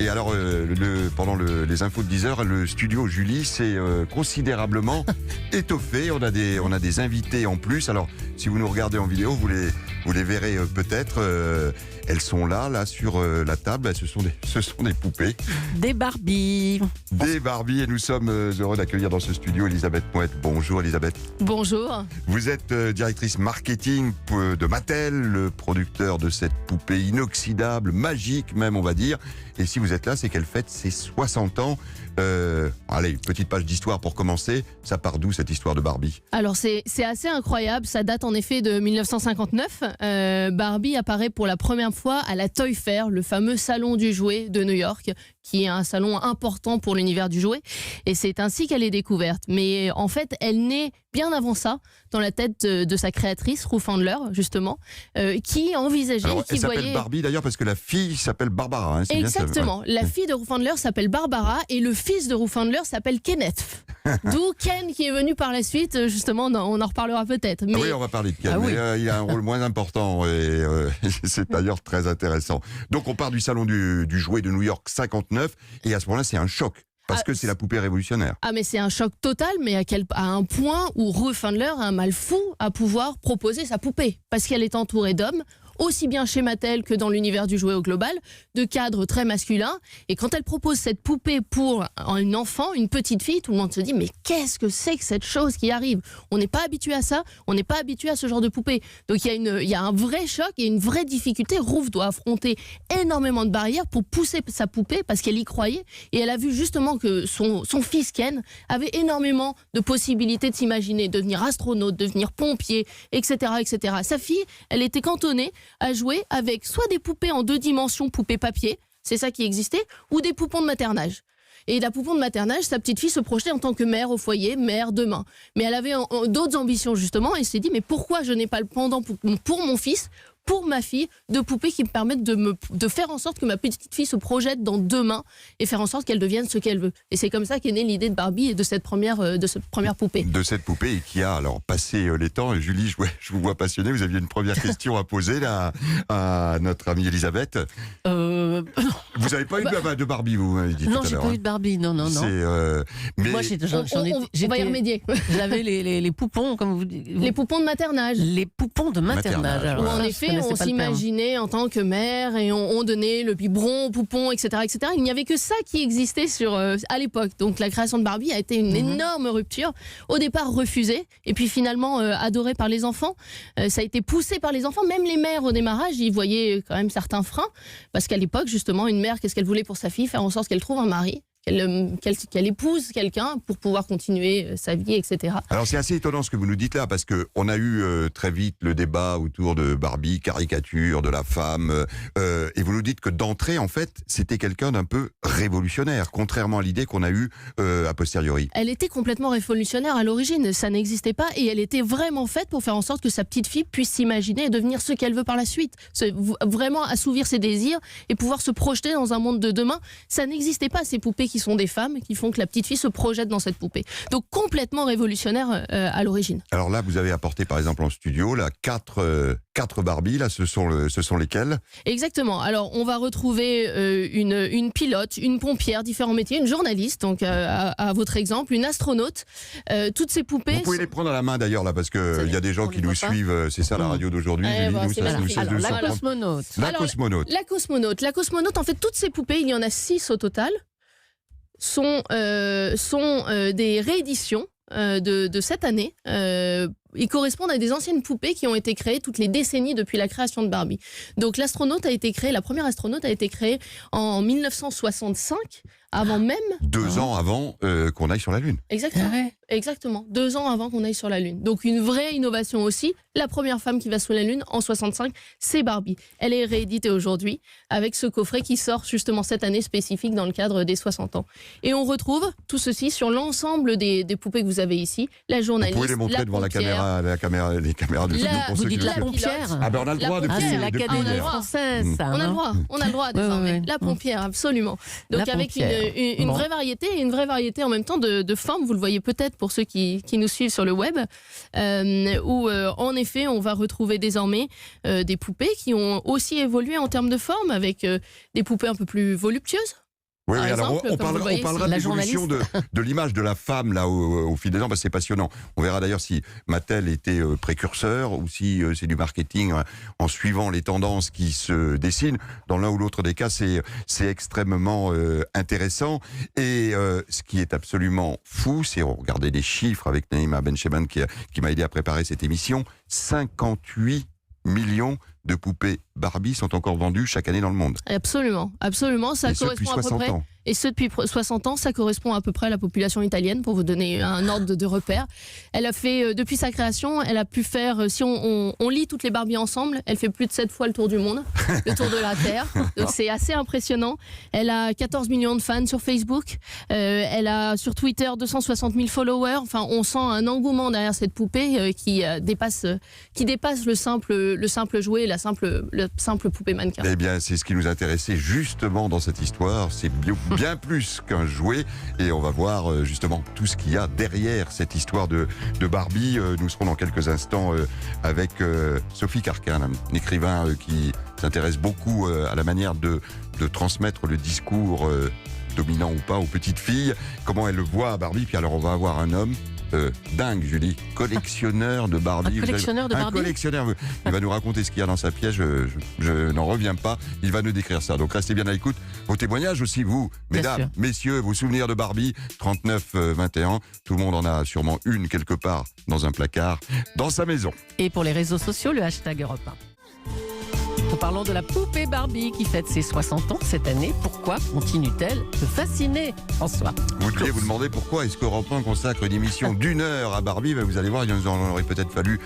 Et alors, pendant les infos de 10h, le studio Julie s'est considérablement étoffé. On a des invités en plus. Alors, si vous nous regardez en vidéo, vous les verrez peut-être. Elles sont là sur la table. Ce sont des poupées. Des Barbies. Des Barbies. Et nous sommes heureux d'accueillir dans ce studio Elisabeth Mouette. Bonjour Elisabeth. Bonjour. Vous êtes directrice marketing de Mattel, le producteur de cette poupée inoxydable, magique même on va dire. Et si vous êtes là, c'est qu'elle fête ses 60 ans. Allez, petite page d'histoire pour commencer. Ça part d'où cette histoire de Barbie ? Alors c'est assez incroyable, ça date en effet de 1959. Barbie apparaît pour la première fois à la Toy Fair, le fameux salon du jouet de New York, qui est un salon important pour l'univers du jouet. Et c'est ainsi qu'elle est découverte. Mais en fait, elle naît bien avant ça, dans la tête de sa créatrice, Ruth Handler, justement, qui envisageait, alors, qui elle s'appelle voyait... Barbie d'ailleurs parce que la fille s'appelle Barbara. Hein, Exactement. Bien, la fille de Ruth Handler s'appelle Barbara et le fils de Ruth Handler s'appelle Kenneth. D'où Ken qui est venu par la suite, justement, on en reparlera peut-être. Mais... Oui, on va parler de Ken, oui. mais il a un rôle moins important et c'est d'ailleurs très intéressant. Donc on part du salon du jouet de New York 59 et à ce moment-là c'est un choc. Parce que c'est la poupée révolutionnaire. Ah mais c'est un choc total, mais à un point où Ruth Handler a un mal fou à pouvoir proposer sa poupée. Parce qu'elle est entourée d'hommes, aussi bien chez Mattel que dans l'univers du jouet au global, de cadres très masculins. Et quand elle propose cette poupée pour un enfant, une petite fille, tout le monde se dit mais qu'est-ce que c'est que cette chose qui arrive ? On n'est pas habitué à ça, on n'est pas habitué à ce genre de poupée. Donc il y a un vrai choc et une vraie difficulté. Ruth doit affronter énormément de barrières pour pousser sa poupée parce qu'elle y croyait. Et elle a vu justement que son fils Ken avait énormément de possibilités de s'imaginer, de devenir astronaute, de devenir pompier, etc., etc. Sa fille, elle était cantonnée à jouer avec soit des poupées en 2 dimensions, poupées papier, c'est ça qui existait, ou des poupons de maternage. Et la poupon de maternage, sa petite fille se projetait en tant que mère au foyer, mère demain. Mais elle avait d'autres ambitions justement, et elle s'est dit mais pourquoi je n'ai pas le pendant pour mon fils, pour ma fille, de poupées qui me permettent de faire en sorte que ma petite fille se projette dans demain et faire en sorte qu'elle devienne ce qu'elle veut. Et c'est comme ça qu'est née l'idée de Barbie et de cette première poupée. De cette poupée et qui a alors passé les temps. Et Julie, je vous vois passionnée. Vous aviez une première question à poser là, à notre amie Elisabeth. Vous n'avez pas eu de Barbie, vous m'avez dit non, tout à j'ai l'heure. pas eu de Barbie, non. Mais moi, on va y remédier. J'avais les poupons, comme vous dites. Les poupons de maternage. Les poupons de maternage. Alors, en effet, on s'imaginait en tant que mère et on donnait le biberon au poupon, etc., etc. Il n'y avait que ça qui existait à l'époque. Donc la création de Barbie a été une énorme rupture. Au départ refusée et puis finalement adorée par les enfants. Ça a été poussé par les enfants. Même les mères au démarrage, ils voyaient quand même certains freins. Parce qu'à l'époque, justement, une mère, qu'est-ce qu'elle voulait pour sa fille ? Faire en sorte qu'elle trouve un mari. Qu'elle épouse quelqu'un pour pouvoir continuer sa vie, etc. Alors c'est assez étonnant ce que vous nous dites là, parce qu'on a eu très vite le débat autour de Barbie, caricature de la femme, et vous nous dites que d'entrée, en fait, c'était quelqu'un d'un peu révolutionnaire, contrairement à l'idée qu'on a eue a posteriori. Elle était complètement révolutionnaire à l'origine, ça n'existait pas, et elle était vraiment faite pour faire en sorte que sa petite fille puisse s'imaginer et devenir ce qu'elle veut par la suite. Vraiment assouvir ses désirs et pouvoir se projeter dans un monde de demain. Ça n'existait pas, ces poupées qui sont des femmes, qui font que la petite fille se projette dans cette poupée. Donc complètement révolutionnaire à l'origine. Alors là, vous avez apporté par exemple en studio là, 4 Barbies, là, ce sont lesquelles ? Exactement. Alors on va retrouver une pilote, une pompière, différents métiers, une journaliste, donc à votre exemple, une astronaute, toutes ces poupées... Vous pouvez les prendre à la main d'ailleurs là, parce qu'il y a des gens qui nous suivent, c'est ça la radio d'aujourd'hui. La cosmonaute. La cosmonaute, en fait, toutes ces poupées, il y en a 6 au total, sont des rééditions de cette année. Ils correspondent à des anciennes poupées qui ont été créées toutes les décennies depuis la création de Barbie. Donc la première astronaute a été créée en 1965, avant même... 2 ans avant qu'on aille sur la Lune. Exactement. 2 ans avant qu'on aille sur la Lune. Donc une vraie innovation aussi. La première femme qui va sur la Lune en 65, c'est Barbie. Elle est rééditée aujourd'hui avec ce coffret qui sort justement cette année spécifique dans le cadre des 60 ans. Et on retrouve tout ceci sur l'ensemble des poupées que vous avez ici. La journaliste, vous pouvez les montrer devant les caméras de studio pour ceux qui la pompière. Ah ben on a le droit depuis c'est l'Académie française. On a le droit désormais. La pompière, absolument. Donc avec une vraie variété et une vraie variété en même temps de formes. Vous le voyez peut-être pour ceux qui nous suivent sur le web, où en effet on va retrouver désormais des poupées qui ont aussi évolué en termes de forme, avec des poupées un peu plus voluptueuses, Oui, par alors exemple, on parlera de l'évolution de l'image de la femme là au fil des ans, parce que c'est passionnant. On verra d'ailleurs si Mattel était précurseur ou si c'est du marketing en suivant les tendances qui se dessinent. Dans l'un ou l'autre des cas, c'est extrêmement intéressant. Et ce qui est absolument fou, c'est regarder les chiffres avec Naïma Bencheban qui m'a aidé à préparer cette émission. 58 millions de poupées Barbie sont encore vendues chaque année dans le monde. Absolument, absolument. Ça correspond à peu près. Et ce depuis 60 ans, ça correspond à peu près à la population italienne, pour vous donner un ordre de repère. Elle a fait, depuis sa création, elle a pu faire, si on lit toutes les Barbies ensemble, elle fait plus de 7 fois le tour du monde, le tour de la Terre. Donc c'est assez impressionnant. Elle a 14 millions de fans sur Facebook. Elle a sur Twitter 260 000 followers. Enfin, on sent un engouement derrière cette poupée qui dépasse le simple jouet, le simple poupée mannequin. Eh bien, c'est ce qui nous intéressait justement dans cette histoire. C'est bien plus qu'un jouet. Et on va voir justement tout ce qu'il y a derrière cette histoire de Barbie. Nous serons dans quelques instants avec Sophie Carquin, un écrivain qui s'intéresse beaucoup à la manière de transmettre le discours dominant ou pas aux petites filles. Comment elle le voit Barbie. Puis alors on va avoir un homme dingue, Julie, collectionneur de Barbie. Un collectionneur de Barbie. Un collectionneur. Il va nous raconter ce qu'il y a dans sa pièce. Je n'en reviens pas. Il va nous décrire ça. Donc restez bien à l'écoute. Vos témoignages aussi, vous, mesdames, messieurs, vos souvenirs de Barbie, 39-21. Tout le monde en a sûrement une quelque part dans un placard, dans sa maison. Et pour les réseaux sociaux, le hashtag Europe 1. Nous parlons de la poupée Barbie qui fête ses 60 ans cette année. Pourquoi continue-t-elle de fasciner, François? Vous deviez vous demander pourquoi est-ce qu'Europe 1 consacre une émission d'1 heure à Barbie. Vous allez voir, il nous en aurait peut-être fallu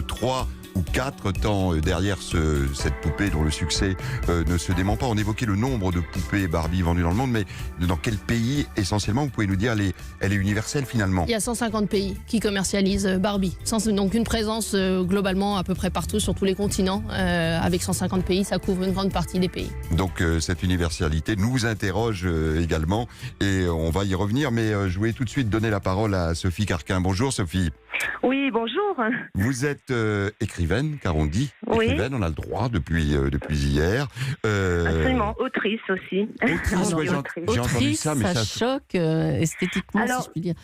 3 ou 4 temps derrière cette poupée dont le succès ne se dément pas. On évoquait le nombre de poupées Barbie vendues dans le monde, mais dans quel pays essentiellement? Vous pouvez nous dire, elle est universelle finalement? Il y a 150 pays qui commercialisent Barbie. Donc une présence globalement à peu près partout sur tous les continents. Avec 150 pays, ça couvre une grande partie des pays. Donc cette universalité nous interroge également et on va y revenir. Mais je voulais tout de suite donner la parole à Sophie Carquin. Bonjour Sophie. Oui, bonjour. Vous êtes écrivaine, car on dit écrivaine, on a le droit depuis hier. Absolument, autrice aussi. Autrice, ouais, j'ai entendu ça, mais ça choque esthétiquement, alors, si je puis dire.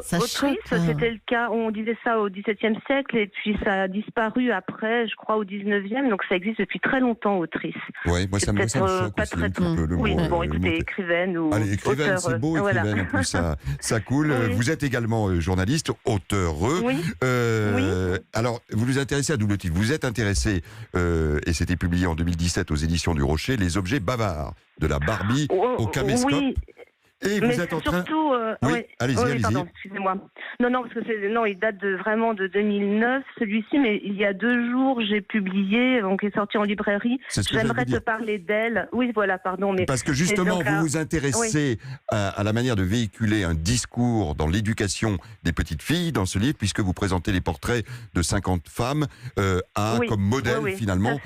Ça autrice, choque, c'était le cas, on disait ça au XVIIe siècle, et puis ça a disparu après, je crois, au XIXe, donc ça existe depuis très longtemps, autrice. Oui, moi ça me choque pas aussi très un petit peu le mot. Oui, bon, écoutez, écrivaine ou allez, écrivaine, auteur, c'est beau, écrivaine, voilà. En plus ça coule. Oui. Vous êtes également journaliste, auteureux. Oui. Alors, vous nous intéressez à double titre. Vous êtes intéressé, et c'était publié en 2017 aux éditions du Rocher, les objets bavards de la Barbie au caméscope. Oui. Et vous êtes en train... surtout, oui, allez-y. Pardon, excusez-moi. Non, parce que il date vraiment de 2009, celui-ci, mais il y a 2 jours, j'ai publié, donc il est sorti en librairie. J'aimerais te parler d'elle. Oui, voilà, pardon. Mais parce que justement, vous vous intéressez à la manière de véhiculer un discours dans l'éducation des petites filles dans ce livre, puisque vous présentez les portraits de 50 femmes comme modèle, finalement,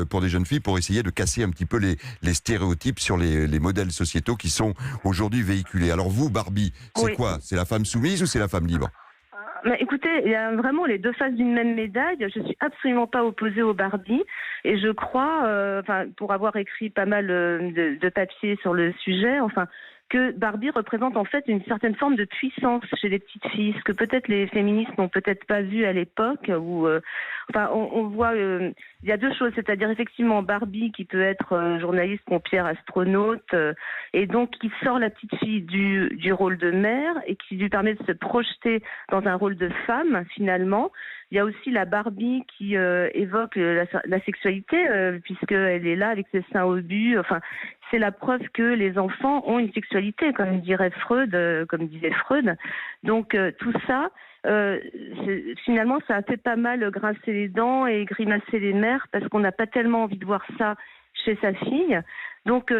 pour des jeunes filles, pour essayer de casser un petit peu les stéréotypes sur les modèles sociétaux qui sont aujourd'hui véhiculés. Alors vous, Barbie, c'est quoi? C'est la femme soumise ou c'est la femme libre? Mais écoutez, il y a vraiment les 2 faces d'une même médaille. Je suis absolument pas opposée aux Barbie et je crois, pour avoir écrit pas mal de papiers sur le sujet, que Barbie représente en fait une certaine forme de puissance chez les petites filles, ce que peut-être les féministes n'ont peut-être pas vu à l'époque. Où, on voit, il y a 2 choses, c'est-à-dire effectivement Barbie qui peut être journaliste, pompière, astronaute, et donc qui sort la petite fille du rôle de mère et qui lui permet de se projeter dans un rôle de femme finalement. Il y a aussi la Barbie qui évoque la sexualité, puisqu'elle est là avec ses seins obus. C'est la preuve que les enfants ont une sexualité, comme disait Freud. Donc tout ça, finalement, ça a fait pas mal grincer les dents et grimacer les mères, parce qu'on n'a pas tellement envie de voir ça chez sa fille. Donc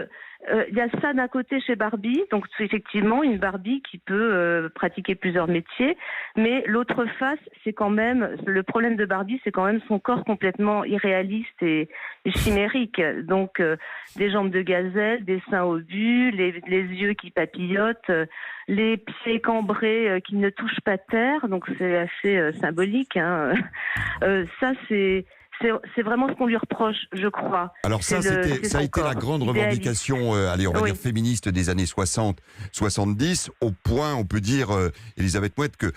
il y a ça d'un côté chez Barbie, donc c'est effectivement une Barbie qui peut pratiquer plusieurs métiers, mais l'autre face, c'est quand même, le problème de Barbie, c'est quand même son corps complètement irréaliste et chimérique. Donc des jambes de gazelle, des seins obus, les yeux qui papillotent, les pieds cambrés qui ne touchent pas terre, donc c'est assez symbolique. Ça, c'est vraiment ce qu'on lui reproche, je crois. Alors ça, ça a été la grande revendication, allez, on va dire féministe des années 60-70, au point, on peut dire, Elisabeth Mouette, que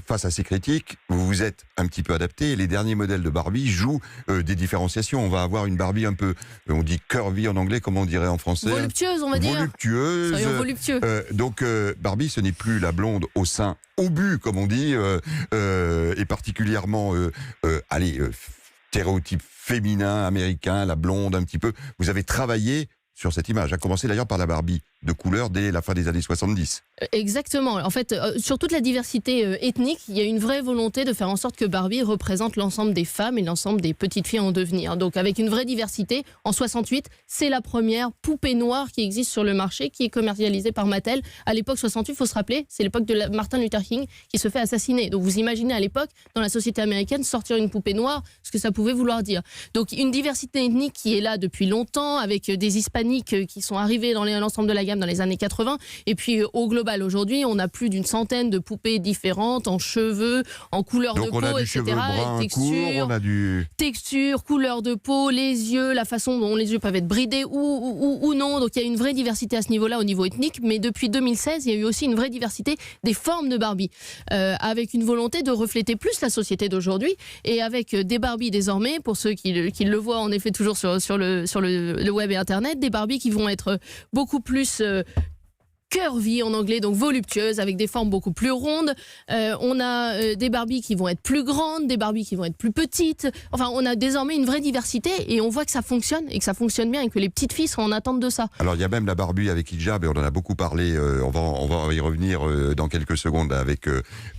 face à ces critiques, vous vous êtes un petit peu adapté et les derniers modèles de Barbie jouent des différenciations. On va avoir une Barbie un peu, on dit curvy en anglais, comment on dirait en français? Voluptueuse, on va dire. Voluptueuse. Soyons voluptueux. Donc Barbie, ce n'est plus la blonde au sein obus, comme on dit, et particulièrement, stéréotype féminin, américain, la blonde un petit peu. Vous avez travaillé sur cette image, à commencer d'ailleurs par la Barbie de couleur dès la fin des années 70. Exactement. En fait, sur toute la diversité ethnique, il y a une vraie volonté de faire en sorte que Barbie représente l'ensemble des femmes et l'ensemble des petites filles en devenir. Donc avec une vraie diversité, en 68, c'est la première poupée noire qui existe sur le marché, qui est commercialisée par Mattel. À l'époque 68, il faut se rappeler, c'est l'époque de Martin Luther King qui se fait assassiner. Donc vous imaginez à l'époque, dans la société américaine, sortir une poupée noire, ce que ça pouvait vouloir dire. Donc une diversité ethnique qui est là depuis longtemps, avec des hispaniques qui sont arrivés dans l'ensemble de la gamme dans les années 80. Et puis au global, aujourd'hui, on a plus d'une centaine de poupées différentes en cheveux, en couleur de peau, etc. On a du texture, couleur de peau, les yeux, la façon dont les yeux peuvent être bridés ou non. Donc il y a une vraie diversité à ce niveau-là, au niveau ethnique. Mais depuis 2016, il y a eu aussi une vraie diversité des formes de Barbie, avec une volonté de refléter plus la société d'aujourd'hui et avec des Barbies désormais, pour ceux qui le voient en effet toujours sur le web et Internet, des Barbies qui vont être beaucoup plus curvy en anglais, donc voluptueuse, avec des formes beaucoup plus rondes. On a des Barbies qui vont être plus grandes, des Barbies qui vont être plus petites. Enfin, on a désormais une vraie diversité et on voit que ça fonctionne et que ça fonctionne bien et que les petites filles sont en attente de ça. Alors, il y a même la Barbie avec hijab et on en a beaucoup parlé. On va y revenir dans quelques secondes avec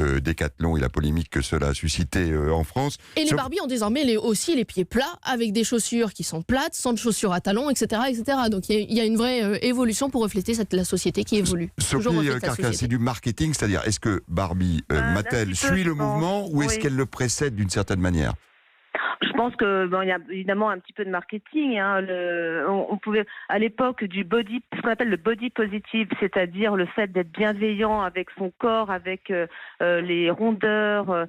Decathlon et la polémique que cela a suscité en France. Et les Barbies ont désormais aussi les pieds plats, avec des chaussures qui sont plates, sans de chaussures à talons, etc., etc. Donc, il y a une vraie évolution pour refléter la société qui évolue. Sophie Carquin, c'est du marketing, c'est-à-dire est-ce que Barbie, Mattel suit le mouvement ou est-ce qu'elle le précède d'une certaine manière? Je pense que il y a évidemment un petit peu de marketing. Hein. On pouvait à l'époque ce qu'on appelle le body positive, c'est-à-dire le fait d'être bienveillant avec son corps, avec les rondeurs,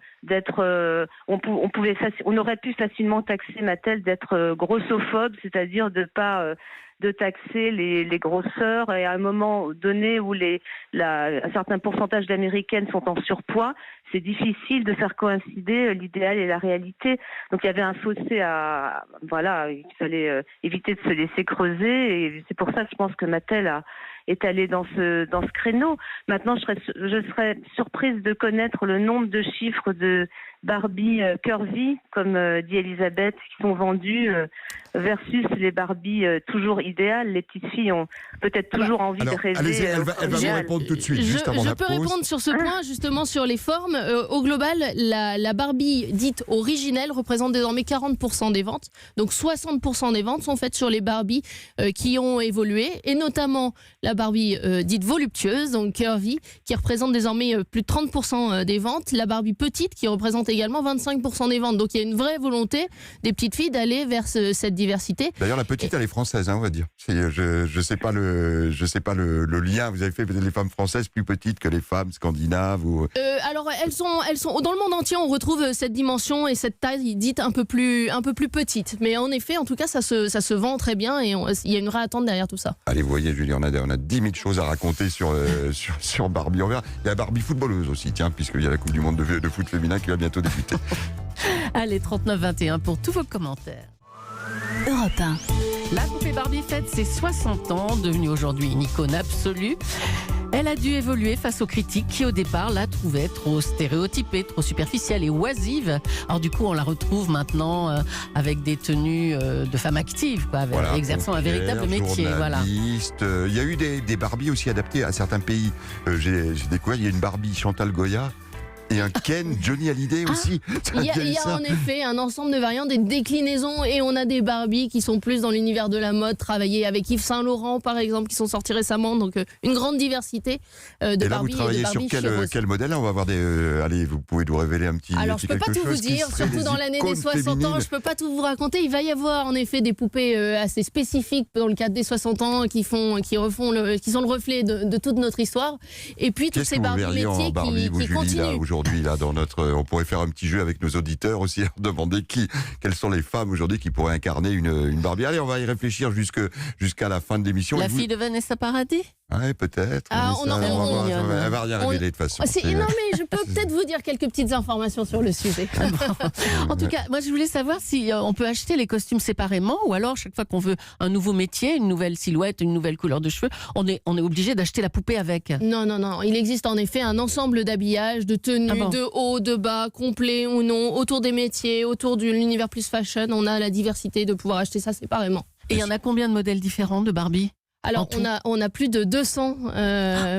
on aurait pu facilement taxer Mattel d'être grossophobe, c'est-à-dire de taxer les grosseurs, et à un moment donné où un certain pourcentage d'Américaines sont en surpoids, c'est difficile de faire coïncider l'idéal et la réalité. Donc il y avait un fossé il fallait éviter de se laisser creuser, et c'est pour ça que je pense que Mattel est allé dans ce créneau. Maintenant, je serais surprise de connaître le nombre de chiffres de Barbie curvy, comme dit Elisabeth, qui sont vendus versus les Barbie toujours idéales. Les petites filles ont peut-être toujours envie de rêver. Allez-y, elle va vous répondre tout de suite, juste avant la pause. Je peux répondre sur ce point, justement, sur les formes. Au global, la Barbie dite originelle représente désormais 40% des ventes. Donc 60% des ventes sont faites sur les Barbies qui ont évolué, et notamment la Barbie dite voluptueuse, donc curvy, qui représente désormais plus de 30% des ventes. La Barbie petite, qui représente également 25% des ventes. Donc il y a une vraie volonté des petites filles d'aller vers cette diversité. D'ailleurs, la petite, elle est française, on va dire. Je sais pas le lien. Vous avez fait peut-être les femmes françaises plus petites que les femmes scandinaves ou... Alors elles sont dans le monde entier. On retrouve cette dimension et cette taille dite un peu plus petite. Mais en effet, en tout cas, ça se vend très bien et il y a une vraie attente derrière tout ça. Allez, vous voyez, Julie, on a 10 000 choses à raconter sur Barbie. On verra. Il y a la Barbie footballeuse aussi, tiens, puisqu'il y a la Coupe du Monde de foot féminin qui va bientôt débuter. Allez, 39-21 pour tous vos commentaires. Europe 1. La poupée Barbie fête ses 60 ans, devenue aujourd'hui une icône absolue. Elle a dû évoluer face aux critiques qui, au départ, la trouvaient trop stéréotypée, trop superficielle et oisive. Alors du coup, on la retrouve maintenant avec des tenues de femmes actives, exerçant un véritable métier. Voilà. Il y a eu des Barbies aussi adaptées à certains pays. J'ai découvert, il y a une Barbie Chantal Goya. Et un Ken, Johnny Hallyday aussi. Il y a en effet un ensemble de variantes, des déclinaisons, et on a des Barbies qui sont plus dans l'univers de la mode, travaillées avec Yves Saint Laurent par exemple, qui sont sortis récemment, donc une grande diversité de et là, Barbie. Vous travaillez sur quel modèle? On va avoir allez, vous pouvez nous révéler un petit. Alors je peux pas tout vous dire, surtout dans l'année des 60 ans, je peux pas tout vous raconter. Il va y avoir en effet des poupées assez spécifiques dans le cadre des 60 ans qui sont le reflet de toute notre histoire. Et puis toutes ces Barbies métiers qui continuent. aujourd'hui là dans notre. On pourrait faire un petit jeu avec nos auditeurs aussi, leur demander quelles sont les femmes aujourd'hui qui pourraient incarner une Barbie. Allez, on va y réfléchir jusqu'à la fin de l'émission. La fille de Vanessa Paradis? Ouais, peut-être. Ah, Elle va rien révéler de toute façon. Non, mais je peux peut-être vous dire quelques petites informations sur le sujet. En tout cas, moi je voulais savoir si on peut acheter les costumes séparément ou alors chaque fois qu'on veut un nouveau métier, une nouvelle silhouette, une nouvelle couleur de cheveux, on est obligé d'acheter la poupée avec. Non. Il existe en effet un ensemble d'habillage, de tenues, de haut, de bas, complet ou non, autour des métiers, autour de l'univers plus fashion. On a la diversité de pouvoir acheter ça séparément. Et il y en a combien de modèles différents de Barbie? Alors, on a plus de 200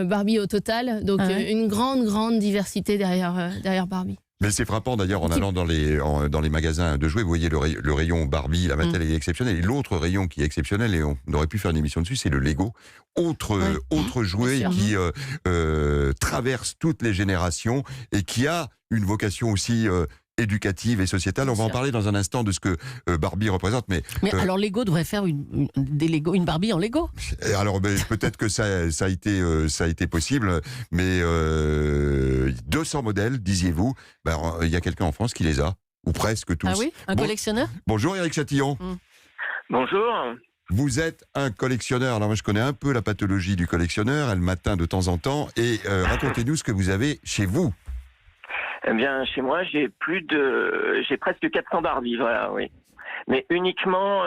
Barbie au total, donc une grande diversité derrière Barbie. Mais c'est frappant d'ailleurs en allant dans les magasins de jouets, vous voyez le rayon Barbie, la Mattel est exceptionnel. Et l'autre rayon qui est exceptionnel, et on aurait pu faire une émission dessus, c'est le Lego. Autre jouet qui traverse toutes les générations et qui a une vocation aussi éducative et sociétale. On va en parler dans un instant de ce que Barbie représente. Mais alors Lego devrait faire une Barbie en Lego. Alors peut-être que ça a été possible, mais 200 modèles, disiez-vous. Il y a quelqu'un en France qui les a, ou presque tous. Ah oui, un collectionneur. Bonjour Éric Chatillon. Bonjour. Vous êtes un collectionneur. Alors moi je connais un peu la pathologie du collectionneur, elle m'atteint de temps en temps. Et racontez-nous ce que vous avez chez vous. Eh bien, chez moi, j'ai presque 400 Barbie, voilà, oui. Mais uniquement,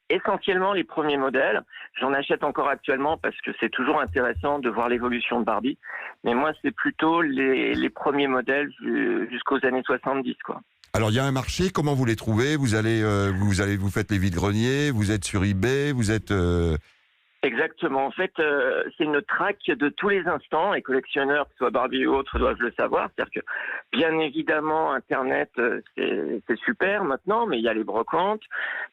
essentiellement les premiers modèles. J'en achète encore actuellement parce que c'est toujours intéressant de voir l'évolution de Barbie. Mais moi, c'est plutôt les premiers modèles jusqu'aux années 70, quoi. Alors, il y a un marché, comment vous les trouvez? Vous faites les vides-greniers, vous êtes sur eBay, vous êtes... Exactement. En fait, c'est une traque de tous les instants. Les collectionneurs, que ce soit Barbie ou autres, doivent le savoir. C'est-à-dire que, bien évidemment, Internet, c'est super maintenant, mais il y a les brocantes,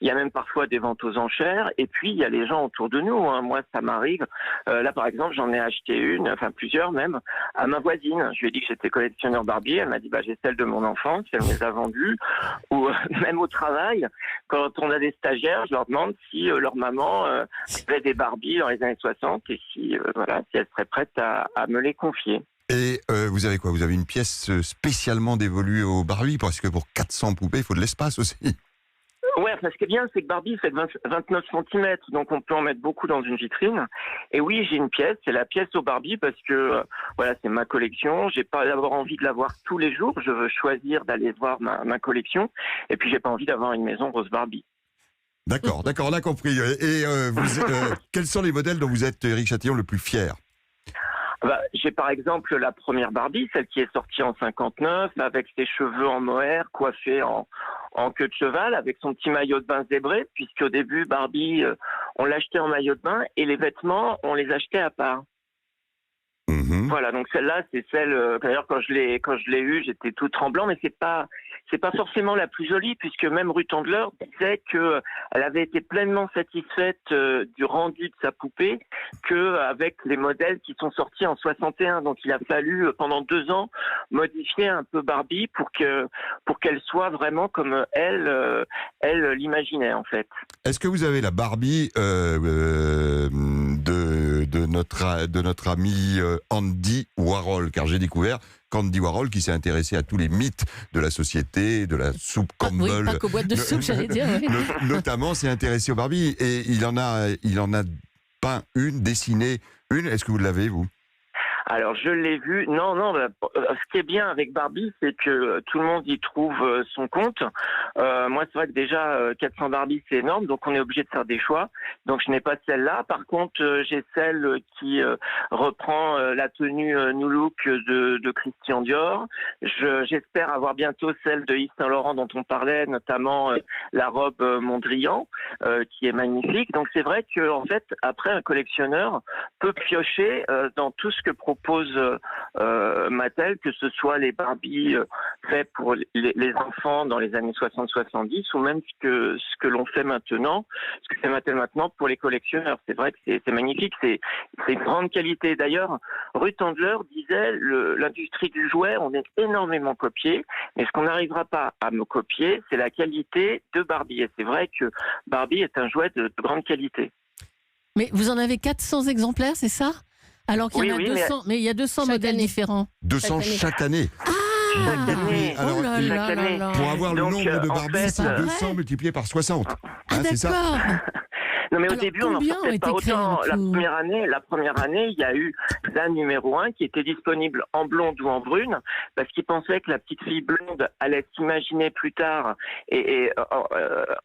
il y a même parfois des ventes aux enchères, et puis il y a les gens autour de nous. Hein. Moi, ça m'arrive. Là, par exemple, j'en ai acheté plusieurs même, à ma voisine. Je lui ai dit que j'étais collectionneur Barbie. Elle m'a dit, j'ai celle de mon enfance. Elle me les a vendues. Ou même au travail, quand on a des stagiaires, je leur demande si leur maman avait des Barbie dans les années 60 et si elle serait prête à me les confier. Et vous avez quoi? Vous avez une pièce spécialement dévolue aux Barbie, parce que pour 400 poupées, il faut de l'espace aussi. Ouais, ce qui est bien, c'est que Barbie fait 29 cm, donc on peut en mettre beaucoup dans une vitrine. Et oui, j'ai une pièce, c'est la pièce aux Barbie parce que c'est ma collection. J'ai pas d'abord envie de la voir tous les jours. Je veux choisir d'aller voir ma collection. Et puis j'ai pas envie d'avoir une maison rose Barbie. D'accord, on a compris. Et quels sont les modèles dont vous êtes, Éric Chatillon, le plus fier? J'ai par exemple la première Barbie, celle qui est sortie en 59, avec ses cheveux en mohair, coiffée en queue de cheval, avec son petit maillot de bain zébré, puisqu'au début, Barbie, on l'achetait en maillot de bain, et les vêtements, on les achetait à part. Voilà, donc celle-là, c'est celle. D'ailleurs, quand je l'ai eue, j'étais tout tremblant, mais c'est pas forcément la plus jolie, puisque même Ruth Handler disait que elle avait été pleinement satisfaite du rendu de sa poupée qu'avec les modèles qui sont sortis en 61. Donc, il a fallu pendant 2 ans modifier un peu Barbie pour qu'elle soit vraiment comme elle l'imaginait en fait. Est-ce que vous avez la Barbie de notre ami Andy Warhol, car j'ai découvert qu'Andy Warhol, qui s'est intéressé à tous les mythes de la société, de la soupe Campbell, oui, pas qu'aux boîtes de soupe, j'allais dire. Oui. Notamment, s'est intéressé aux Barbie, et il en a peint dessiné une. Est-ce que vous l'avez, vous? Alors, je l'ai vu. Non. Ce qui est bien avec Barbie, c'est que tout le monde y trouve son compte. Moi, c'est vrai que déjà, 400 Barbie, c'est énorme. Donc, on est obligé de faire des choix. Donc, je n'ai pas celle-là. Par contre, j'ai celle qui reprend la tenue New Look de Christian Dior. J'espère avoir bientôt celle de Yves Saint Laurent dont on parlait, notamment la robe Mondrian, qui est magnifique. Donc, c'est vrai que, en fait, après, un collectionneur peut piocher dans tout ce que propose Mattel, que ce soit les Barbie faits pour les enfants dans les années 60-70 ou même ce que l'on fait maintenant, ce que fait Mattel maintenant pour les collectionneurs. C'est vrai que c'est magnifique, c'est une grande qualité. D'ailleurs, Ruth Handler disait l'industrie du jouet, on est énormément copié, mais ce qu'on n'arrivera pas à me copier, c'est la qualité de Barbie. Et c'est vrai que Barbie est un jouet de grande qualité. Mais vous en avez 400 exemplaires, c'est ça? Alors qu'il y en a 200, mais il y a 200 modèles différents. 200 chaque année. Ah, Chaque année. alors, oh là et- là chaque là année. là. Pour avoir le Donc, nombre de en Barbie, fait, c'est c'est 200 multiplié par 60. Ah, C'est ça. d'accord. Non, mais au Alors, début, on n'en combien sortait ont pas été créés en autant. La tout première année, il y a eu la numéro 1 qui était disponible en blonde ou en brune, parce qu'ils pensaient que la petite fille blonde allait s'imaginer plus tard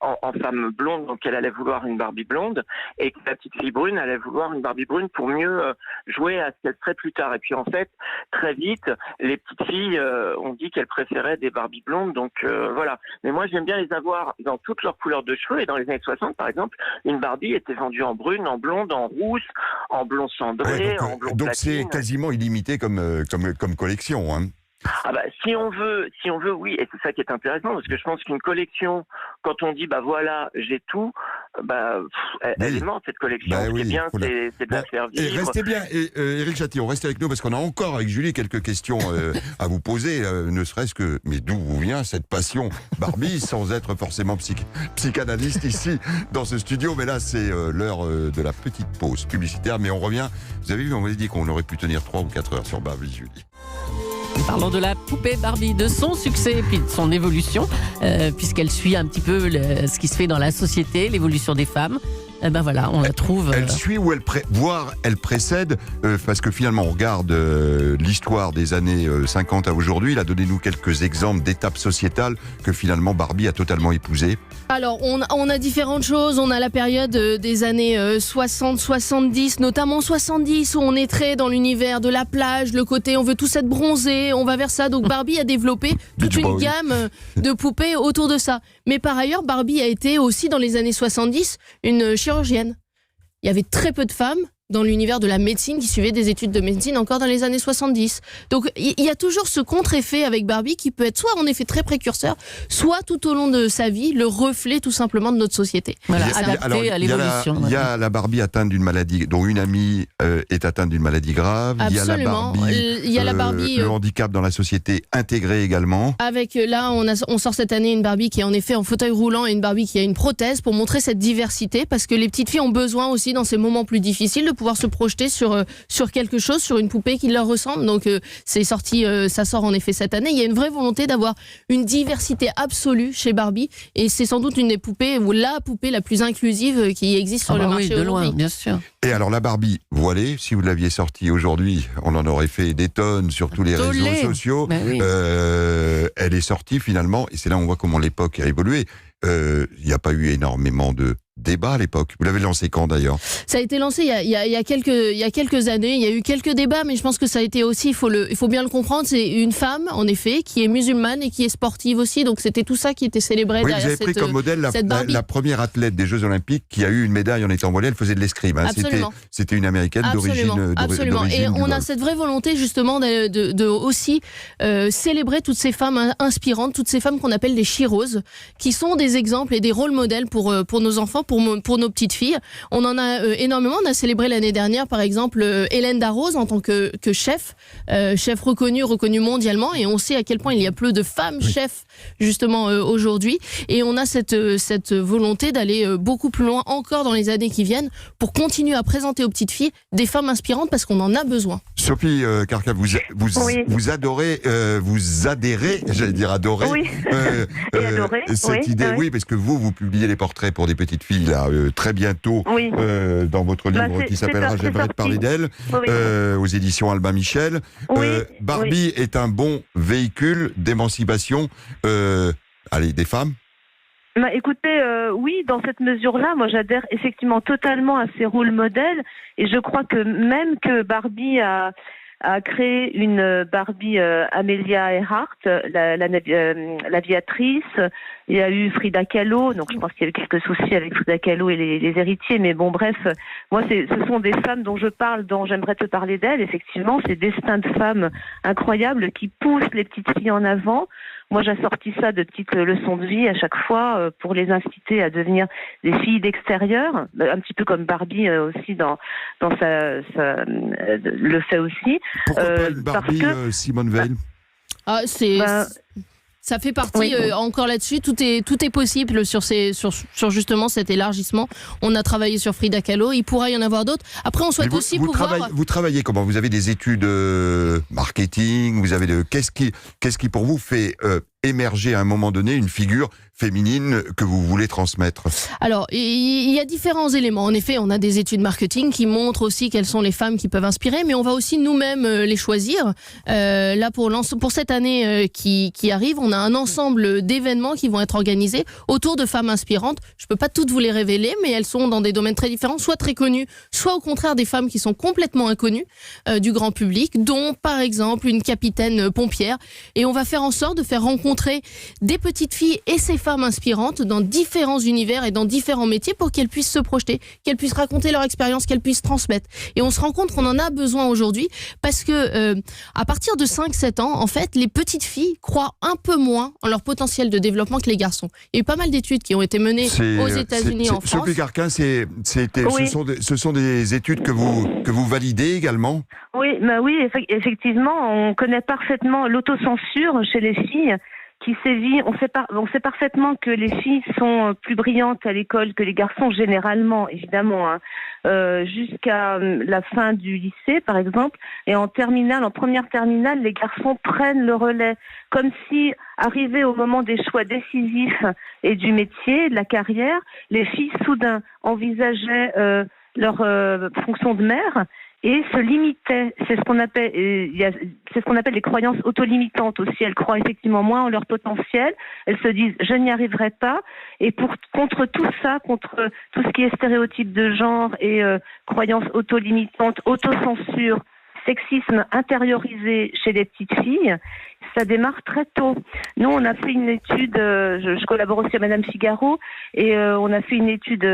en femme blonde, donc elle allait vouloir une Barbie blonde, et que la petite fille brune allait vouloir une Barbie brune pour mieux jouer à ce qu'elle serait plus tard. Et puis en fait, très vite, les petites filles ont dit qu'elles préféraient des Barbie blondes, donc voilà. Mais moi, j'aime bien les avoir dans toutes leurs couleurs de cheveux, et dans les années 60, par exemple, une Barbie était vendue en brune, en blonde, en rousse, en blond cendré, Ouais, en blond donc c'est platine. quasiment illimité comme collection. Hein. Ah bah, si on veut, oui, et c'est ça qui est intéressant, parce que je pense qu'une collection, quand on dit bah voilà, j'ai tout, elle Oui. est morte cette collection. Bah Ce qui oui, est bien, faut la- c'est de la faire Et vivre. restez bien, Éric Chatillon, restez avec nous parce qu'on a encore avec Julie quelques questions à vous poser, ne serait-ce que, mais d'où vous vient cette passion Barbie sans être forcément psychanalyste ici dans ce studio, mais là c'est l'heure de la petite pause publicitaire, mais on revient, vous avez vu, on m'avait dit qu'on aurait pu tenir 3 ou 4 heures sur Barbie, Julie. Parlons de la poupée Barbie, de son succès et puis de son évolution, puisqu'elle suit un petit peu ce qui se fait dans la société, l'évolution des femmes. Ben voilà, on la trouve. Elle suit ou voire elle précède, parce que finalement on regarde l'histoire des années 50 à aujourd'hui, là donnez-nous quelques exemples d'étapes sociétales que finalement Barbie a totalement épousées. Alors, on a différentes choses. On a la période des années 60-70, notamment 70, où on est très dans l'univers de la plage, le côté on veut tous être bronzés, on va vers ça. Donc Barbie a développé toute Beach une Boy. gamme de poupées autour de ça. Mais par ailleurs, Barbie a été aussi dans les années 70 une chirurgienne. Il y avait très peu de femmes dans l'univers de la médecine qui suivaient des études de médecine encore dans les années 70. Donc il y a toujours ce contre-effet avec Barbie qui peut être soit en effet très précurseur, soit tout au long de sa vie le reflet tout simplement de notre société. Voilà, Il y a- adapté alors, à l'évolution. Il y a la Barbie atteinte d'une maladie, dont une amie est atteinte d'une maladie grave. Absolument. Il y a la Barbie, le handicap dans la société intégré également. Avec là, on sort cette année une Barbie qui est en effet en fauteuil roulant et une Barbie qui a une prothèse pour montrer cette diversité, parce que les petites filles ont besoin aussi dans ces moments plus difficiles de pouvoir se projeter sur quelque chose, sur une poupée qui leur ressemble. Donc c'est sorti, ça sort en effet cette année. Il y a une vraie volonté d'avoir une diversité absolue chez Barbie, et c'est sans doute une des poupées ou la poupée la plus inclusive qui existe sur le marché de loin, aujourd'hui. bien sûr. Et alors la Barbie voilée, si vous l'aviez sortie aujourd'hui, on en aurait fait des tonnes sur tous les Tollé. réseaux sociaux. Ben oui. Elle est sortie finalement, et c'est là où on voit comment l'époque a évolué. Il n'y a pas eu énormément de débats à l'époque. Vous l'avez lancé quand d'ailleurs? Ça a été lancé il y a quelques années. Il y a eu quelques débats, mais je pense que ça a été aussi, il faut bien le comprendre, c'est une femme, en effet, qui est musulmane et qui est sportive aussi. Donc c'était tout ça qui était célébré Oui, vous derrière avez pris comme modèle cette Barbie. la première athlète des Jeux Olympiques qui a eu une médaille en étant voilée. Elle faisait de l'escrime. Hein. Absolument. C'était une américaine d'origine. Absolument. Et on a Golfe. cette vraie volonté justement de aussi célébrer toutes ces femmes inspirantes, toutes ces femmes qu'on appelle des chiroses, qui sont des exemples et des rôles modèles pour nos enfants, pour nos petites filles. On en a énormément. On a célébré l'année dernière, par exemple, Hélène Darroze en tant que chef reconnue mondialement. Et on sait à quel point il y a peu de femmes chefs justement aujourd'hui. Et on a cette volonté d'aller beaucoup plus loin encore dans les années qui viennent pour continuer à présenter aux petites filles des femmes inspirantes, parce qu'on en a besoin. Sophie Carca, Oui. vous adorez, vous adhérez, j'allais dire adorer, Oui. Et adorer, cette oui, idée, oui. oui, parce que vous publiez les portraits pour des petites filles là, très bientôt, Oui. dans votre livre Bah, qui c'est s'appellera sorti. J'aimerais te parler d'elle, Oui. aux éditions Albin Michel. Oui, Barbie est un bon véhicule d'émancipation des femmes. Bah, écoutez, oui, dans cette mesure-là, moi j'adhère effectivement totalement à ces rôles modèles, et je crois que même que Barbie a créé une Barbie Amelia Earhart, l'aviatrice. Il y a eu Frida Kahlo, donc je pense qu'il y a eu quelques soucis avec Frida Kahlo et les héritiers, mais bon, bref, moi, ce sont des femmes dont je parle, dont j'aimerais te parler d'elles. Effectivement, ces destins de femmes incroyables qui poussent les petites filles en avant. Moi, j'assortis ça de petites leçons de vie à chaque fois pour les inciter à devenir des filles d'extérieur, un petit peu comme Barbie aussi dans le fait aussi. Pourquoi pas une parce Barbie que- Simone Veil? Ah, c'est... Bah, Ça fait partie, Oui. encore là-dessus, tout est possible sur justement cet élargissement. On a travaillé sur Frida Kahlo, il pourra y en avoir d'autres. Après, on souhaite Mais aussi pouvoir... vous travaillez comment? Vous avez des études marketing, vous avez qu'est-ce qui pour vous fait émerger à un moment donné une figure féminine que vous voulez transmettre? Alors, il y a différents éléments. En effet, on a des études marketing qui montrent aussi quelles sont les femmes qui peuvent inspirer, mais on va aussi nous-mêmes les choisir. Là, pour cette année qui arrive, on a un ensemble d'événements qui vont être organisés autour de femmes inspirantes. Je peux pas toutes vous les révéler, mais elles sont dans des domaines très différents, soit très connues, soit au contraire des femmes qui sont complètement inconnues du grand public, dont par exemple une capitaine pompière. Et on va faire en sorte de faire rencontrer des petites filles et ces femmes inspirantes dans différents univers et dans différents métiers pour qu'elles puissent se projeter, qu'elles puissent raconter leur expérience, qu'elles puissent transmettre. Et on se rend compte qu'on en a besoin aujourd'hui parce que à partir de 5-7 ans, en fait, les petites filles croient un peu moins en leur potentiel de développement que les garçons. Il y a eu pas mal d'études qui ont été menées aux États-Unis et en France. Sophie Carquin, Oui. ce sont des études que vous validez également? Oui, effectivement, on connaît parfaitement l'autocensure chez les filles qui sévit. On sait parfaitement que les filles sont plus brillantes à l'école que les garçons, généralement, évidemment, jusqu'à la fin du lycée, par exemple. Et en première terminale, les garçons prennent le relais, comme si, arrivé au moment des choix décisifs et du métier, de la carrière, les filles, soudain, envisageaient leur fonction de mère et se limitaient. C'est ce qu'on appelle les croyances autolimitantes aussi. Elles croient effectivement moins en leur potentiel. Elles se disent je n'y arriverai pas. Et contre tout ça, contre tout ce qui est stéréotype de genre et croyances autolimitantes, autocensure, sexisme intériorisé chez les petites filles, ça démarre très tôt. Nous, on a fait une étude, je collabore aussi à Madame Figaro, et on a fait une étude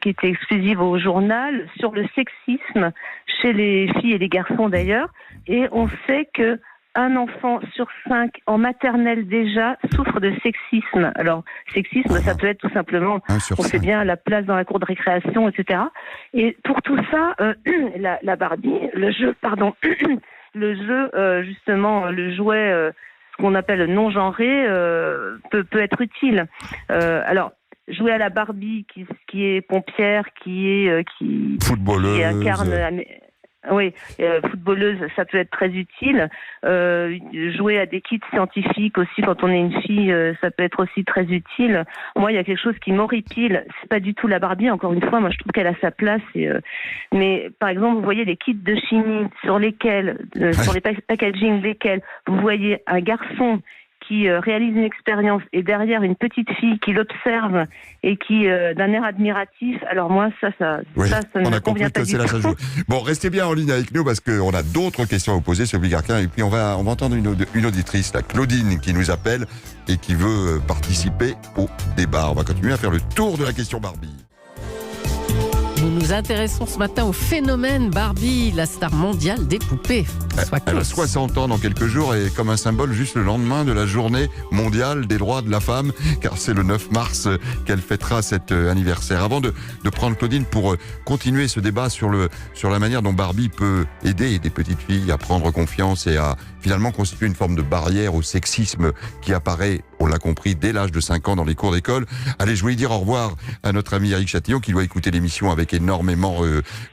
qui était exclusive au journal sur le sexisme chez les filles et les garçons d'ailleurs, et on sait que un enfant sur 5 en maternelle déjà souffre de sexisme. Alors, sexisme, ça peut être tout simplement, on sait bien, la place dans la cour de récréation, etc. Et pour tout ça, la Barbie, le jeu, justement, le jouet, ce qu'on appelle non-genré, peut être utile. Alors, jouer à la Barbie qui est pompière, qui footballeuse, qui incarne... Oui, footballeuse, ça peut être très utile. Jouer à des kits scientifiques aussi quand on est une fille, ça peut être aussi très utile. Moi, il y a quelque chose qui m'horripile. C'est pas du tout la Barbie. Encore une fois, moi, je trouve qu'elle a sa place. Mais par exemple, vous voyez les kits de chimie sur lesquels, sur les packaging desquels, vous voyez un garçon qui réalise une expérience et derrière une petite fille qui l'observe et qui d'un air admiratif. Alors moi, ça on ne a convient compris pas que du c'est là tout. ça joue. Bon, restez bien en ligne avec nous parce qu'on a d'autres questions à vous poser, Sophie Carquin, et puis on va entendre une auditrice, la Claudine, qui nous appelle et qui veut participer au débat. On va continuer à faire le tour de la question Barbie. Nous nous intéressons ce matin au phénomène Barbie, la star mondiale des poupées. Elle a 60 ans dans quelques jours et comme un symbole juste le lendemain de la journée mondiale des droits de la femme, car c'est le 9 mars qu'elle fêtera cet anniversaire. Avant de prendre Claudine pour continuer ce débat sur la manière dont Barbie peut aider des petites filles à prendre confiance et à finalement constituer une forme de barrière au sexisme qui apparaît, on l'a compris, dès l'âge de 5 ans dans les cours d'école. Allez, je voulais dire au revoir à notre ami Éric Chatillon qui doit écouter l'émission avec énormément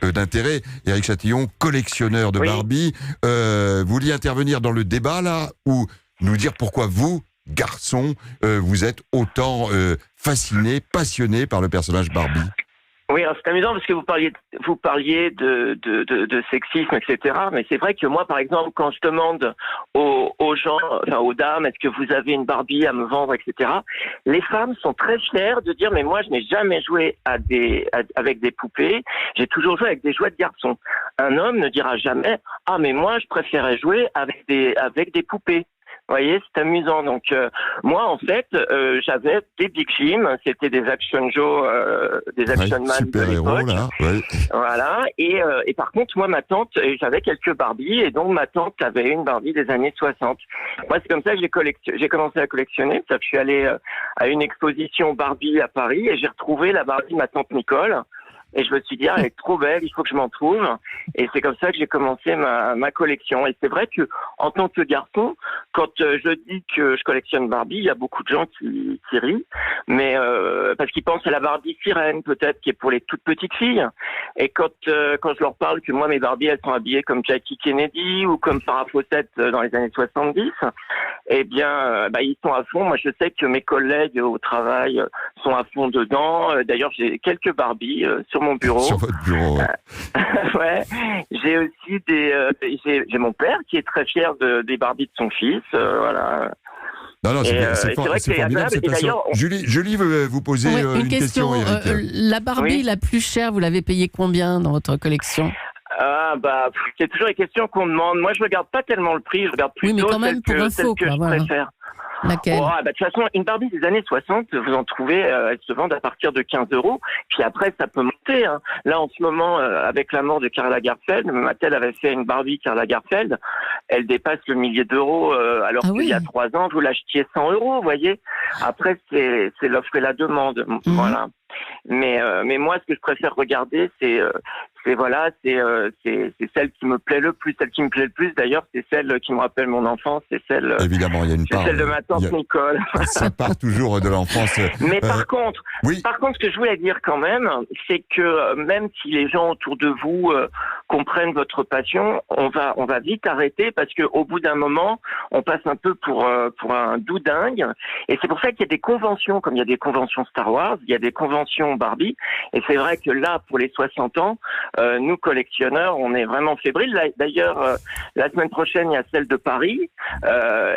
d'intérêt. Éric Chatillon, collectionneur de Barbie. Vous vouliez intervenir dans le débat là ou nous dire pourquoi vous, garçon, vous êtes autant fasciné, passionné par le personnage Barbie? Oui, alors c'est amusant parce que vous parliez de sexisme, etc. Mais c'est vrai que moi, par exemple, quand je demande aux gens, enfin aux dames, est-ce que vous avez une Barbie à me vendre, etc. Les femmes sont très fières de dire, mais moi, je n'ai jamais joué avec des poupées. J'ai toujours joué avec des jouets de garçons. Un homme ne dira jamais, ah mais moi, je préférais jouer avec des poupées. Vous voyez, c'est amusant. Donc, moi, en fait, j'avais des Big Jim, c'était des Action Joe, des Action Man de l'époque. Là, ouais. Voilà. Et par contre, moi, ma tante, j'avais quelques Barbies, et donc ma tante avait une Barbie des années 60. Moi, c'est comme ça que j'ai commencé à collectionner. Je suis allé à une exposition Barbie à Paris, et j'ai retrouvé la Barbie de ma tante Nicole. Et je me suis dit, elle est trop belle, il faut que je m'en trouve. Et c'est comme ça que j'ai commencé ma collection. Et c'est vrai que en tant que garçon, quand je dis que je collectionne Barbie, il y a beaucoup de gens qui rient, mais parce qu'ils pensent à la Barbie sirène peut-être, qui est pour les toutes petites filles. Et quand je leur parle que moi mes Barbies elles sont habillées comme Jackie Kennedy ou comme Farrah Fawcett dans les années 70, eh bien ils sont à fond. Moi je sais que mes collègues au travail sont à fond dedans. D'ailleurs j'ai quelques Barbies sur mon bureau. Sur votre bureau. Ouais. J'ai aussi j'ai mon père qui est très fier des Barbies de son fils. Voilà. Non, c'est vrai que c'est formidable. agréable. Et d'ailleurs, Julie veut vous poser une question, Eric. La Barbie la plus chère, vous l'avez payée combien dans votre collection? C'est toujours les questions qu'on demande. Moi, je regarde pas tellement le prix, je regarde plutôt mais quand même, celle que je préfère. Laquelle? De toute façon, une Barbie des années 60, vous en trouvez, elles se vendent à partir de 15 €. Puis après, ça peut monter. Hein. Là, en ce moment, avec la mort de Karl Lagerfeld, Mattel avait fait une Barbie Karl Lagerfeld. Elle dépasse le millier d'euros, alors qu'il y a 3 ans, vous l'achetiez 100 €, vous voyez. Après, c'est l'offre et la demande. Voilà. Mais moi, ce que je préfère regarder, c'est celle qui me plaît le plus. Celle qui me plaît le plus, d'ailleurs, c'est celle qui me rappelle mon enfance. C'est celle. Évidemment, il y a une part. C'est celle de ma tante Nicole. Ça part toujours de l'enfance. Mais par contre, ce que je voulais dire quand même, c'est que même si les gens autour de vous comprennent votre passion, on va vite arrêter parce que au bout d'un moment, on passe un peu pour un doudingue. Et c'est pour ça qu'il y a des conventions, comme il y a des conventions Star Wars, il y a des conventions Barbie. Et c'est vrai que là, pour les 60 ans, nous collectionneurs, on est vraiment fébriles. D'ailleurs, la semaine prochaine, il y a celle de Paris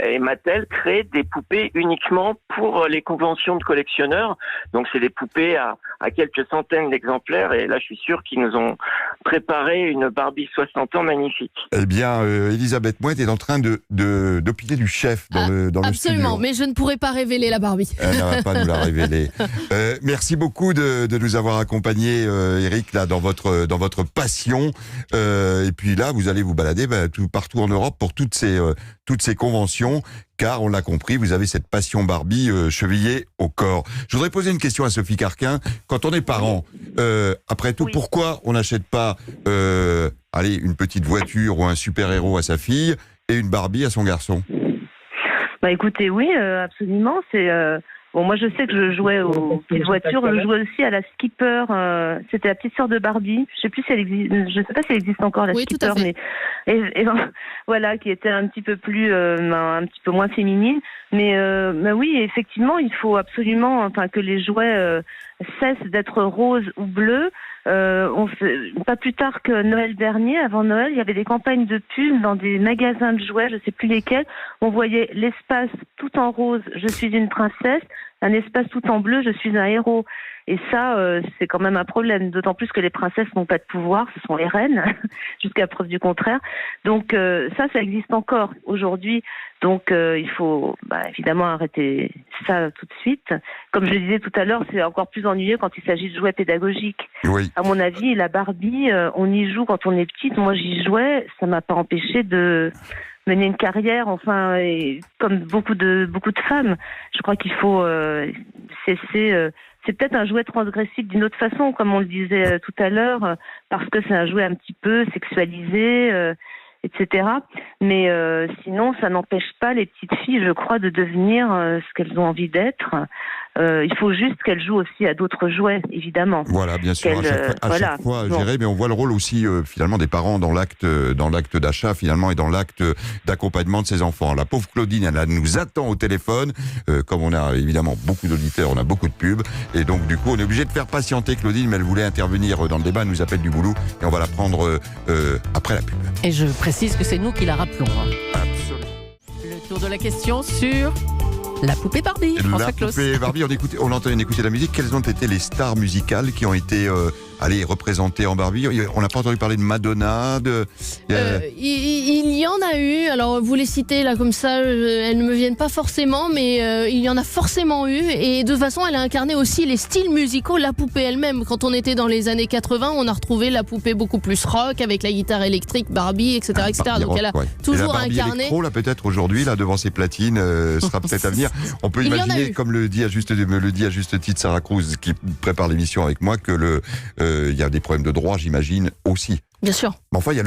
et Mattel crée des poupées uniquement pour les conventions de collectionneurs. Donc c'est des poupées à quelques centaines d'exemplaires et là je suis sûr qu'ils nous ont préparé une Barbie 60 ans magnifique. Eh bien, Elisabeth Mouette est en train d'opiler du chef dans le studio. Absolument, mais je ne pourrais pas révéler la Barbie. Elle ne va pas nous la révéler. Merci beaucoup de nous avoir accompagnés, Eric, là dans votre passion. Et puis là, vous allez vous balader partout en Europe pour toutes ces conventions. Car, on l'a compris, vous avez cette passion Barbie chevillée au corps. Je voudrais poser une question à Sophie Carquin. Quand on est parent, après tout, pourquoi on n'achète pas une petite voiture ou un super-héros à sa fille et une Barbie à son garçon? Écoutez, oui, absolument. Bon, moi, je sais que je jouais aux petites voitures. Je jouais aussi à la Skipper. C'était la petite sœur de Barbie. Je sais plus si elle existe. Je sais pas si elle existe encore, la Skipper, tout à fait. mais voilà, qui était un petit peu moins féminine. Mais oui, effectivement, il faut absolument, que les jouets cessent d'être roses ou bleus. Pas plus tard que Noël dernier, avant Noël, il y avait des campagnes de pub dans des magasins de jouets, je ne sais plus lesquels. On voyait l'espace tout en rose, je suis une princesse, un espace tout en bleu, je suis un héros. Et ça, c'est quand même un problème, d'autant plus que les princesses n'ont pas de pouvoir, ce sont les reines, jusqu'à preuve du contraire. Donc ça existe encore aujourd'hui. Donc il faut évidemment arrêter ça tout de suite. Comme je le disais tout à l'heure, c'est encore plus ennuyeux quand il s'agit de jouets pédagogiques. Oui. À mon avis, la Barbie, on y joue quand on est petite. Moi, j'y jouais, ça m'a pas empêché de mener une carrière, et comme beaucoup de femmes. Je crois qu'il faut cesser. C'est peut-être un jouet transgressif d'une autre façon, comme on le disait tout à l'heure, parce que c'est un jouet un petit peu sexualisé, etc. Mais sinon, ça n'empêche pas les petites filles, je crois, de devenir ce qu'elles ont envie d'être. Il faut juste qu'elles jouent aussi à d'autres jouets, évidemment. Voilà, bien sûr. À chaque fois, mais on voit le rôle aussi finalement des parents dans l'acte d'achat finalement et dans l'acte d'accompagnement de ses enfants. La pauvre Claudine, elle nous attend au téléphone. Comme on a évidemment beaucoup d'auditeurs, on a beaucoup de pubs et donc du coup on est obligé de faire patienter Claudine, mais elle voulait intervenir dans le débat, elle nous appelle du boulot et on va la prendre après la pub. Et je précise que c'est nous qui la rappelons. Absolument. Le tour de la question sur la poupée Barbie. La poupée Barbie, on entend écouter la musique. Quelles ont été les stars musicales qui ont été représentées en Barbie? On n'a pas entendu parler de Madonna. Il y en a eu. Alors vous les citez là comme ça, elles ne me viennent pas forcément, mais il y en a forcément eu. Et de toute façon, elle a incarné aussi les styles musicaux. La poupée elle-même, quand on était dans les années 80, on a retrouvé la poupée beaucoup plus rock avec la guitare électrique, Barbie, etc., etc. Donc elle a toujours incarné. Électro, là peut-être aujourd'hui, là devant ses platines, sera peut-être à venir. On peut imaginer, comme me le dit à juste titre Sarah Cruz, qui prépare l'émission avec moi, que il y a des problèmes de droit, j'imagine, aussi. Bien sûr. Mais enfin, il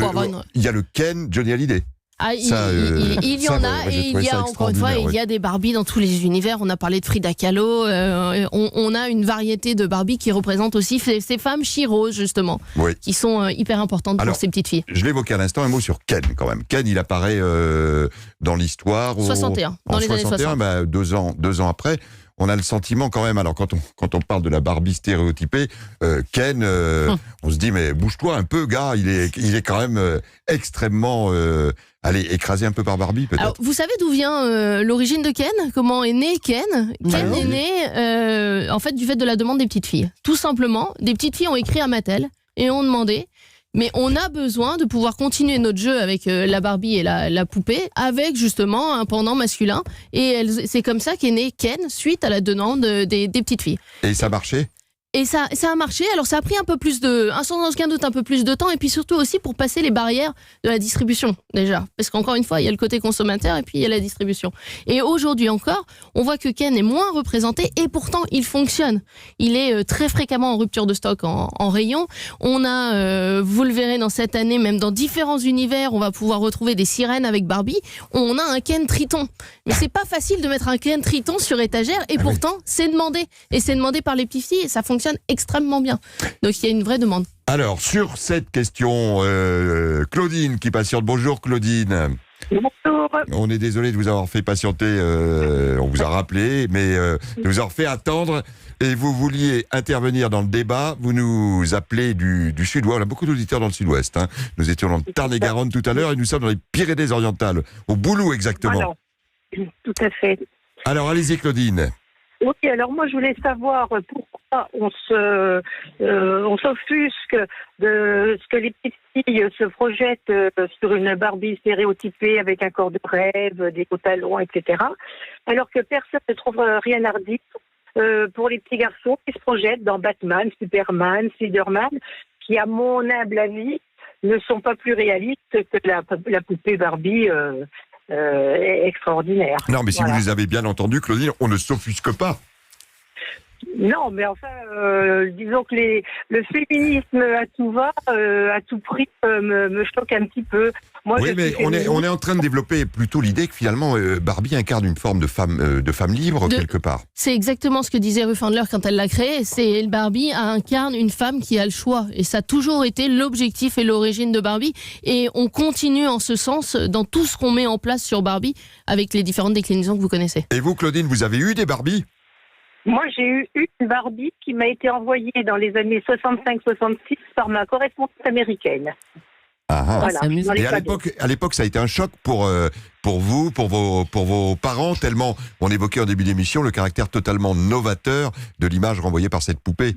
y a le Ken Johnny Hallyday. Ah, il y en a, et il y a encore une fois, il y a des Barbie dans tous les univers. On a parlé de Frida Kahlo. On a une variété de Barbie qui représentent aussi ces femmes chiroses, justement, qui sont hyper importantes pour ces petites filles. Je l'évoquais à l'instant, un mot sur Ken, quand même. Ken, il apparaît dans l'histoire. 61, dans les années 60. Bah, 2 ans après. On a le sentiment quand même, alors quand on parle de la Barbie stéréotypée, Ken, on se dit mais bouge-toi un peu, gars, il est quand même extrêmement écrasé un peu par Barbie, peut-être. Alors, vous savez d'où vient l'origine de Ken? Comment est né Ken? Ken est né en fait du fait de la demande des petites filles. Tout simplement, des petites filles ont écrit à Mattel et ont demandé: mais on a besoin de pouvoir continuer notre jeu avec la Barbie et la poupée, avec justement un pendant masculin. Et c'est comme ça qu'est né Ken, suite à la demande des petites filles. Et ça marchait? Et ça a marché. Alors ça a pris un peu plus sans aucun doute un peu plus de temps, et puis surtout aussi pour passer les barrières de la distribution, déjà. Parce qu'encore une fois, il y a le côté consommateur et puis il y a la distribution. Et aujourd'hui encore, on voit que Ken est moins représenté, et pourtant il fonctionne. Il est très fréquemment en rupture de stock en rayon. On a, vous le verrez dans cette année, même dans différents univers, on va pouvoir retrouver des sirènes avec Barbie. On a un Ken Triton. Mais c'est pas facile de mettre un Ken Triton sur étagère, et pourtant c'est demandé. Et c'est demandé par les petites filles, et ça fonctionne extrêmement bien. Donc il y a une vraie demande. Alors, sur cette question, Claudine qui patiente. Bonjour Claudine. Bonjour. On est désolé de vous avoir fait patienter, on vous a rappelé, mais de vous avoir fait attendre, et vous vouliez intervenir dans le débat. Vous nous appelez du sud-ouest. On a beaucoup d'auditeurs dans le sud-ouest. Hein. Nous étions dans le Tarn-et-Garonne tout à l'heure, et nous sommes dans les Pyrénées-Orientales, au Boulou exactement. Alors, tout à fait. Alors allez-y Claudine. Oui, alors moi je voulais savoir pourquoi on s'offusque de ce que les petites filles se projettent sur une Barbie stéréotypée avec un corps de rêve, des hauts talons, etc. Alors que personne ne trouve rien à redire pour les petits garçons qui se projettent dans Batman, Superman, Spiderman, qui à mon humble avis ne sont pas plus réalistes que la poupée Barbie extraordinaire. Non, mais si vous les avez bien entendus, Claudine, on ne s'offusque pas. Non, mais enfin, disons que le féminisme à tout va, à tout prix, me choque un petit peu. Moi, oui, mais on est en train de développer plutôt l'idée que finalement Barbie incarne une forme de femme libre quelque part. C'est exactement ce que disait Ruth Handler quand elle l'a créée. C'est Barbie incarne une femme qui a le choix, et ça a toujours été l'objectif et l'origine de Barbie. Et on continue en ce sens dans tout ce qu'on met en place sur Barbie avec les différentes déclinaisons que vous connaissez. Et vous, Claudine, vous avez eu des Barbies? Moi, j'ai eu une Barbie qui m'a été envoyée dans les années 65-66 par ma correspondante américaine. Voilà. Et à l'époque, ça a été un choc pour vous, pour vos parents, tellement on évoquait en début d'émission le caractère totalement novateur de l'image renvoyée par cette poupée.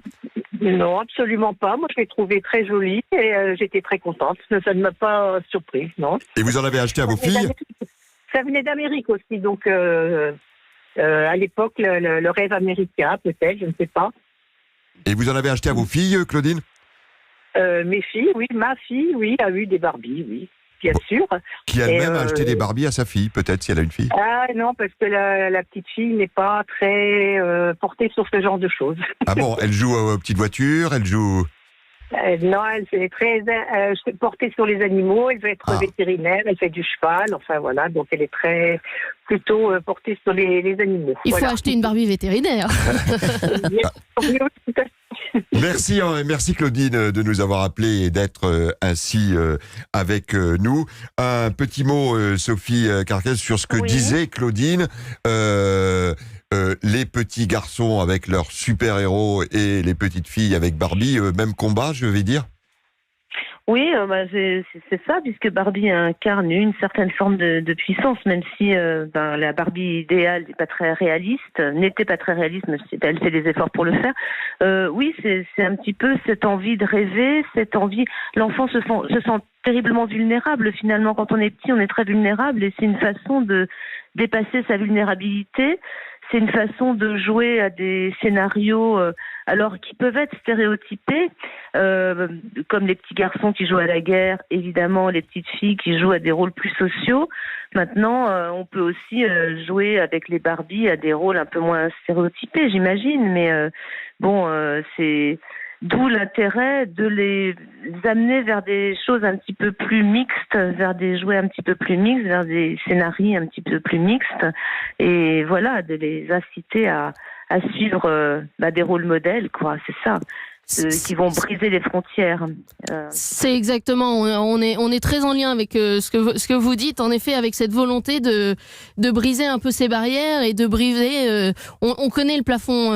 Non, absolument pas. Moi, je l'ai trouvée très jolie et j'étais très contente. Ça ne m'a pas surprise, non. Et vous en avez acheté à vos filles? Ça venait d'Amérique aussi, donc à l'époque, le rêve américain, peut-être, je ne sais pas. Et vous en avez acheté à vos filles, Claudine? Mes filles, oui. Ma fille, oui, a eu des Barbies, oui, bien sûr. Qui elle-même a acheté des Barbies à sa fille, peut-être, si elle a une fille? Ah non, parce que la petite fille n'est pas très portée sur ce genre de choses. Ah bon, elle joue aux petites voitures, elle joue... Non, elle est très portée sur les animaux, elle veut être vétérinaire, elle fait du cheval, enfin voilà, donc elle est plutôt portée sur les animaux. Il faut acheter une Barbie vétérinaire. Merci Claudine de nous avoir appelés et d'être ainsi avec nous. Un petit mot, Sophie Carquez, sur ce que disait Claudine. Les petits garçons avec leurs super-héros et les petites filles avec Barbie, même combat, je vais dire. Oui, c'est ça, puisque Barbie incarne une certaine forme de puissance, même si la Barbie idéale n'était pas très réaliste, mais elle fait des efforts pour le faire. Oui, c'est un petit peu cette envie de rêver, cette envie. L'enfant se sent terriblement vulnérable, finalement. Quand on est petit, on est très vulnérable, et c'est une façon de dépasser sa vulnérabilité. C'est une façon de jouer à des scénarios alors qui peuvent être stéréotypés, comme les petits garçons qui jouent à la guerre, évidemment les petites filles qui jouent à des rôles plus sociaux. Maintenant, on peut aussi jouer avec les Barbies à des rôles un peu moins stéréotypés, j'imagine, mais D'où l'intérêt de les amener vers des choses un petit peu plus mixtes, vers des jouets un petit peu plus mixtes, vers des scénarios un petit peu plus mixtes. Et voilà, de les inciter à suivre des rôles modèles, quoi. C'est ça. Qui vont briser les frontières. C'est exactement, on est très en lien avec ce que vous dites, en effet, avec cette volonté de briser un peu ces barrières et de briser, on connaît le plafond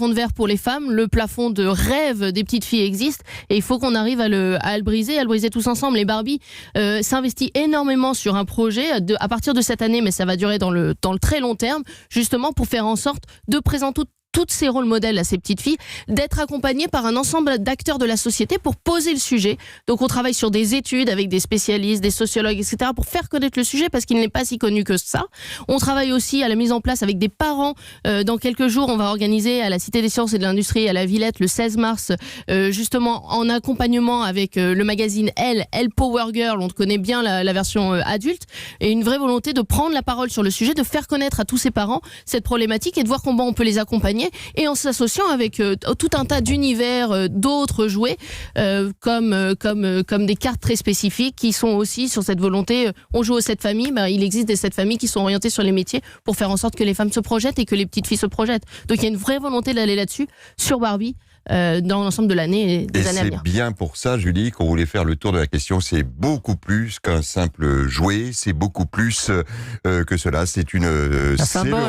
de verre pour les femmes, le plafond de rêve des petites filles existe, et il faut qu'on arrive à le briser tous ensemble. Les Barbie s'investit énormément sur un projet à partir de cette année, mais ça va durer dans le très long terme, justement pour faire en sorte de présenter toutes ces rôles modèles à ces petites filles, d'être accompagnées par un ensemble d'acteurs de la société pour poser le sujet. Donc on travaille sur des études avec des spécialistes, des sociologues, etc. pour faire connaître le sujet parce qu'il n'est pas si connu que ça. On travaille aussi à la mise en place avec des parents. Dans quelques jours, on va organiser à la Cité des Sciences et de l'Industrie à la Villette le 16 mars, justement en accompagnement avec le magazine Elle Power Girl. On connaît bien la version adulte, et une vraie volonté de prendre la parole sur le sujet, de faire connaître à tous ces parents cette problématique et de voir comment on peut les accompagner, et en s'associant avec tout un tas d'univers d'autres jouets comme des cartes très spécifiques qui sont aussi sur cette volonté. On joue aux 7 familles, il existe des 7 familles qui sont orientées sur les métiers pour faire en sorte que les femmes se projettent et que les petites filles se projettent. Donc il y a une vraie volonté d'aller là-dessus sur Barbie dans l'ensemble de l'année et des années à venir. Et c'est bien pour ça, Julie, qu'on voulait faire le tour de la question. C'est beaucoup plus qu'un simple jouet, c'est beaucoup plus que cela. C'est le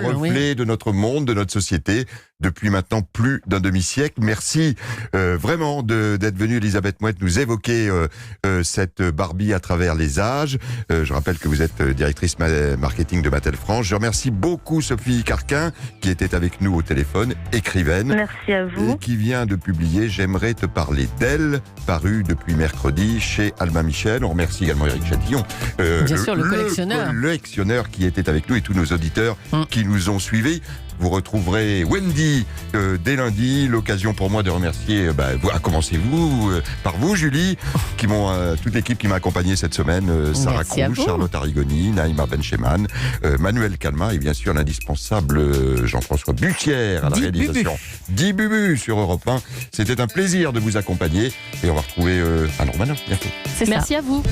reflet de notre monde, de notre société, depuis maintenant plus d'un demi-siècle. Merci vraiment d'être venue, Elisabeth Mouette, nous évoquer cette Barbie à travers les âges. Je rappelle que vous êtes directrice marketing de Mattel France. Je remercie beaucoup Sophie Carquin, qui était avec nous au téléphone, écrivaine. Merci à vous. Et qui vient de publier J'aimerais te parler d'elle, paru depuis mercredi chez Albin Michel. On remercie également Éric Chatillon, bien sûr, le collectionneur. Le collectionneur qui était avec nous, et tous nos auditeurs qui nous ont suivis. Vous retrouverez Wendy dès lundi. L'occasion pour moi de remercier, commencez-vous par vous, Julie, toute l'équipe qui m'a accompagné cette semaine. Sarah Crouch, Charlotte Arrigoni, Naïma Bencheman, Manuel Calma et bien sûr l'indispensable Jean-François Bussière à la réalisation. 10 Bubu sur Europe 1. C'était un plaisir de vous accompagner et on va retrouver Anne Romanoff bientôt. Merci à vous.